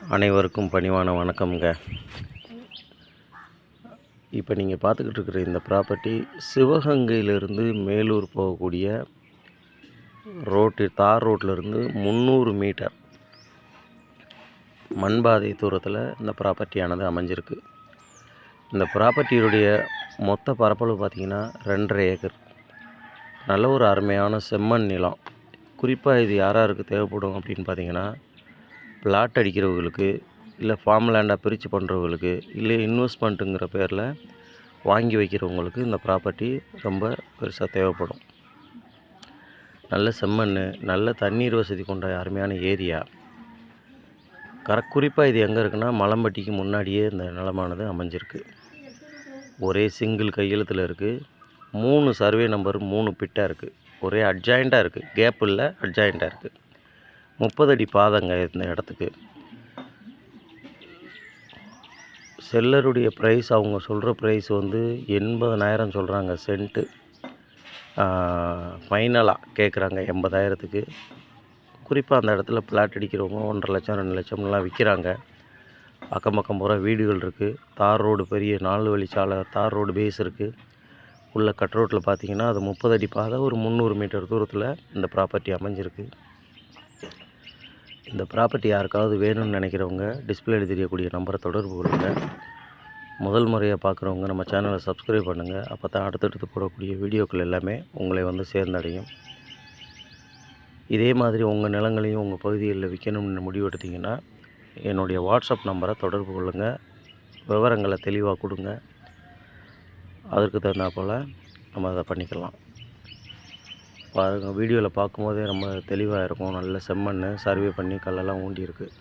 அனைவருக்கும் பணிவான வணக்கம்ங்க. இப்போ நீங்கள் பார்த்துக்கிட்டு இருக்கிற இந்த ப்ராப்பர்ட்டி சிவகங்கையிலேருந்து மேலூர் போகக்கூடிய தார் ரோட்டிலேருந்து 300 மீட்டர் மண்பாதை தூரத்தில் இந்த ப்ராப்பர்ட்டியானது அமைஞ்சிருக்கு. இந்த ப்ராப்பர்ட்டியுடைய மொத்த பரப்பளவு பார்த்திங்கன்னா 2.5 ஏக்கர். நல்ல ஒரு அருமையான செம்மண் நிலம். குறிப்பாக இது யாராருக்கு தேவைப்படும் அப்படின்னு பார்த்திங்கன்னா, பிளாட் அடிக்கிறவங்களுக்கு, இல்லை ஃபார்ம் லேண்டாக பிரித்து பண்ணுறவங்களுக்கு, இல்லை இன்வெஸ்ட்மெண்ட்டுங்கிற பேரில் வாங்கி வைக்கிறவங்களுக்கு இந்த ப்ராப்பர்ட்டி ரொம்ப பெருசாக தேவைப்படும். நல்ல செம்மண், நல்ல தண்ணீர் வசதி கொண்ட அருமையான ஏரியா. குறிப்பாக இது எங்கே இருக்குன்னா, மலம்பட்டிக்கு முன்னாடியே இந்த நிலமானது அமைஞ்சிருக்கு. ஒரே சிங்கிள் கையெழுத்தில் இருக்குது. 3 சர்வே நம்பர் 3 பிட்டாக இருக்குது. ஒரே அட்ஜாயிண்ட்டாக இருக்குது. கேப் இல்லை, அட்ஜாயிண்ட்டாக இருக்குது. 30 அடி பாதைங்க இந்த இடத்துக்கு. செல்லருடைய ப்ரைஸ், அவங்க சொல்கிற ப்ரைஸ் வந்து 80,000 சொல்கிறாங்க சென்ட்டு. ஃபைனலாக கேட்குறாங்க 80,000க்கு. குறிப்பாக அந்த இடத்துல பிளாட் அடிக்கிறவங்க 1.5 லட்சம் 2 லட்சம்லாம் விற்கிறாங்க. அக்கம் பக்கம் பூரா வீடுகள் இருக்குது. தார் ரோடு, பெரிய 4 வழிச்சாலை தார் ரோடு பேஸ் இருக்குது. உள்ள கட் ரோட்டில் பார்த்திங்கன்னா அது 30 அடி பாதை, ஒரு 300 மீட்டர் தூரத்தில் இந்த ப்ராப்பர்ட்டி அமைஞ்சிருக்கு. இந்த ப்ராப்பர்ட்டி யாருக்காவது வேணும்னு நினைக்கிறவங்க டிஸ்பிளேல தெரியக்கூடிய நம்பரை தொடர்பு கொள்ளுங்கள். முதல் முறையாக பார்க்குறவங்க நம்ம சேனலை சப்ஸ்கிரைப் பண்ணுங்கள். அப்போ தான் அடுத்தடுத்து போடக்கூடிய வீடியோக்கள் எல்லாமே உங்களை வந்து சேர்ந்தடையும். இதே மாதிரி உங்கள் நிலங்களையும் உங்கள் பகுதிகளில் விற்கணும்னு முடிவெடுத்திங்கன்னா என்னுடைய வாட்ஸ்அப் நம்பரை தொடர்பு கொள்ளுங்கள். விவரங்களை தெளிவாக கொடுங்க. அதற்கு தகுந்தாப்போல் நம்ம அதை பண்ணிக்கலாம். பாருங்கள், வீடியோவில் பார்க்கும்போதே ரொம்ப தெளிவாக இருக்கும். நல்ல செம்மண், சர்வே பண்ணி கல்லெல்லாம் ஊண்டி இருக்குது.